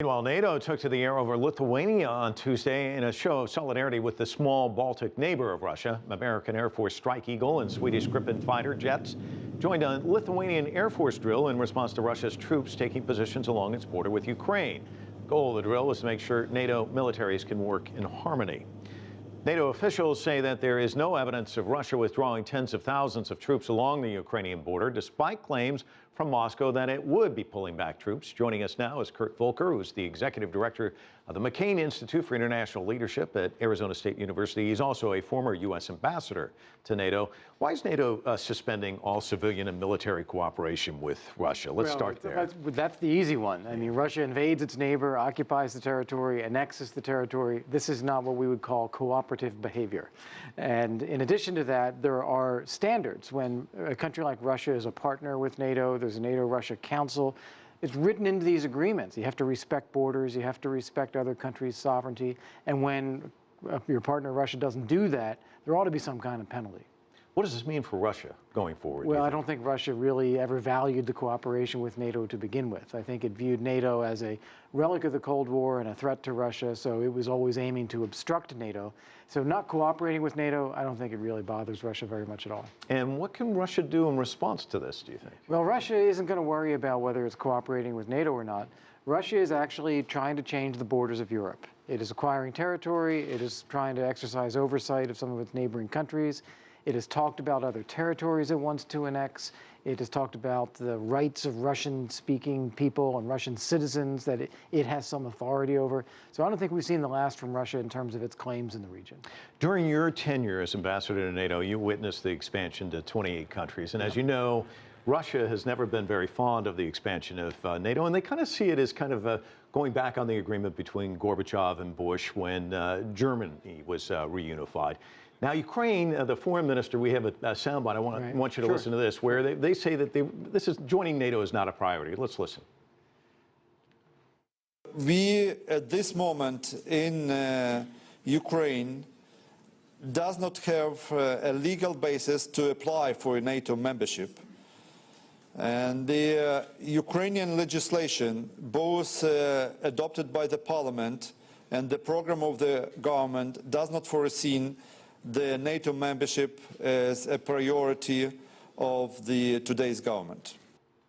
Meanwhile, NATO took to the air over Lithuania on Tuesday in a show of solidarity with the small Baltic neighbor of Russia. American Air Force Strike Eagle and Swedish Gripen fighter jets joined a Lithuanian Air Force drill in response to Russia's troops taking positions along its border with Ukraine. The goal of the drill was to make sure NATO militaries can work in harmony. NATO officials say that there is no evidence of Russia withdrawing tens of thousands of troops along the Ukrainian border, despite claims from Moscow that it would be pulling back troops. Joining us now is Kurt Volker, who's the executive director of the McCain Institute for International Leadership at Arizona State University. He's also a former U.S. ambassador to NATO. Why is NATO suspending all civilian and military cooperation with Russia? Let's start there. That's the easy one. I mean, Russia invades its neighbor, occupies the territory, annexes the territory. This is not what we would call cooperative behavior. And in addition to that, there are standards. When a country like Russia is a partner with NATO, there's a NATO-Russia Council. It's written into these agreements. You have to respect borders. You have to respect other countries' sovereignty. And when your partner, Russia, doesn't do that, there ought to be some kind of penalty. What does this mean for Russia going forward? Well, I don't think Russia really ever valued the cooperation with NATO to begin with. I think it viewed NATO as a relic of the Cold War and a threat to Russia, so it was always aiming to obstruct NATO. So not cooperating with NATO, I don't think it really bothers Russia very much at all. And what can Russia do in response to this, do you think? Well, Russia isn't going to worry about whether it's cooperating with NATO or not. Russia is actually trying to change the borders of Europe. It is acquiring territory. It is trying to exercise oversight of some of its neighboring countries. It has talked about other territories it wants to annex. It has talked about the rights of Russian-speaking people and Russian citizens that it has some authority over. So I don't think we've seen the last from Russia in terms of its claims in the region. During your tenure as ambassador to NATO, you witnessed the expansion to 28 countries. And as you know, Russia has never been very fond of the expansion of NATO, and they kind of see it as kind of going back on the agreement between Gorbachev and Bush when Germany was reunified. Now, Ukraine, the foreign minister, we have a soundbite. I want you to listen to this, where they say that joining NATO is not a priority. Let's listen. We, at this moment in Ukraine, does not have a legal basis to apply for NATO membership. And the Ukrainian legislation, both adopted by the parliament and the program of the government, does not foresee the NATO membership as a priority of today's government.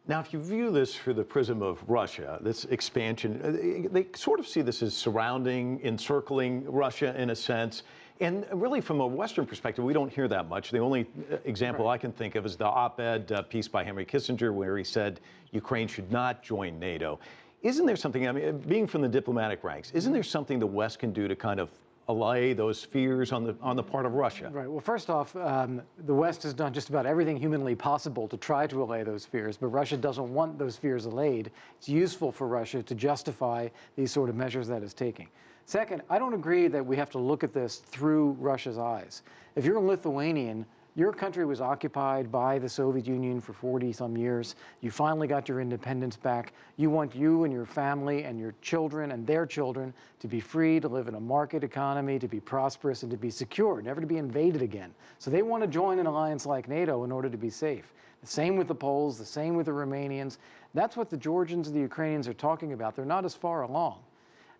Now, if you view this through the prism of Russia, this expansion, they sort of see this as surrounding, encircling Russia in a sense. And really, from a Western perspective, we don't hear that much. The only example I can think of is the op-ed piece by Henry Kissinger, where he said Ukraine should not join NATO. Isn't there something, I mean, being from the diplomatic ranks, isn't there something the West can do to kind of allay those fears on the part of Russia? Right. Well, first off, the West has done just about everything humanly possible to try to allay those fears, but Russia doesn't want those fears allayed. It's useful for Russia to justify these sort of measures that it's taking. Second, I don't agree that we have to look at this through Russia's eyes. If you're a Lithuanian, your country was occupied by the Soviet Union for 40-some years. You finally got your independence back. You want you and your family and your children and their children to be free, to live in a market economy, to be prosperous, and to be secure, never to be invaded again. So they want to join an alliance like NATO in order to be safe. The same with the Poles, the same with the Romanians. That's what the Georgians and the Ukrainians are talking about. They're not as far along.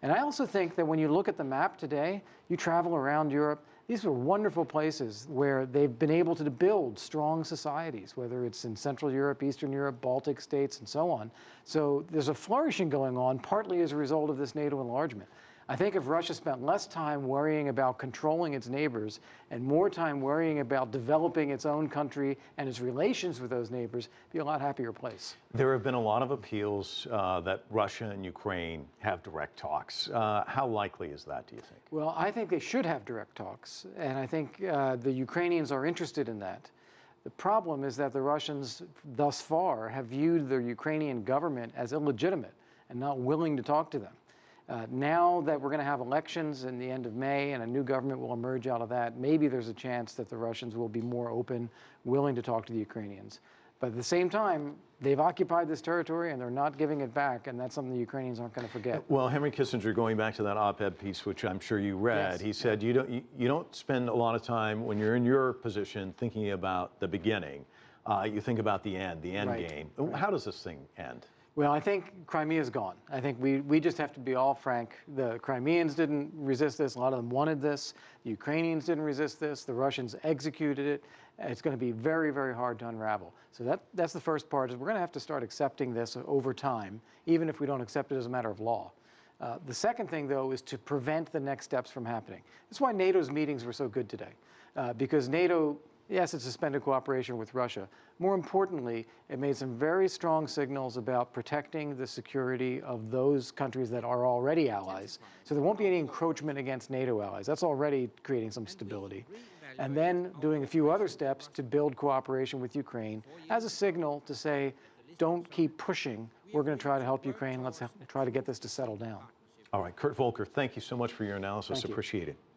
And I also think that when you look at the map today, you travel around Europe, these are wonderful places where they've been able to build strong societies, whether it's in Central Europe, Eastern Europe, Baltic states, and so on. So there's a flourishing going on, partly as a result of this NATO enlargement. I think if Russia spent less time worrying about controlling its neighbors and more time worrying about developing its own country and its relations with those neighbors, it'd be a lot happier place. There have been a lot of appeals that Russia and Ukraine have direct talks. How likely is that, do you think? Well, I think they should have direct talks, and I think the Ukrainians are interested in that. The problem is that the Russians thus far have viewed the Ukrainian government as illegitimate and not willing to talk to them. Now that we're going to have elections in the end of May and a new government will emerge out of that, maybe there's a chance that the Russians will be more open, willing to talk to the Ukrainians. But at the same time, they've occupied this territory and they're not giving it back, and that's something the Ukrainians aren't going to forget. Well, Henry Kissinger, going back to that op-ed piece, which I'm sure you read, yes. He said you don't spend a lot of time when you're in your position thinking about the beginning. You think about the end right. game. Right. How does this thing end? Well, I think Crimea's gone. I think we just have to be all frank. The Crimeans didn't resist this. A lot of them wanted this. The Ukrainians didn't resist this. The Russians executed it. It's going to be very, very hard to unravel. So that's the first part, is we're going to have to start accepting this over time, even if we don't accept it as a matter of law. The second thing, though, is to prevent the next steps from happening. That's why NATO's meetings were so good today, because NATO, yes, it suspended cooperation with Russia. More importantly, it made some very strong signals about protecting the security of those countries that are already allies. So there won't be any encroachment against NATO allies. That's already creating some stability. And then doing a few other steps to build cooperation with Ukraine as a signal to say, don't keep pushing. We're going to try to help Ukraine. Let's try to get this to settle down. All right, Kurt Volker, thank you so much for your analysis. Thank you. Appreciate it.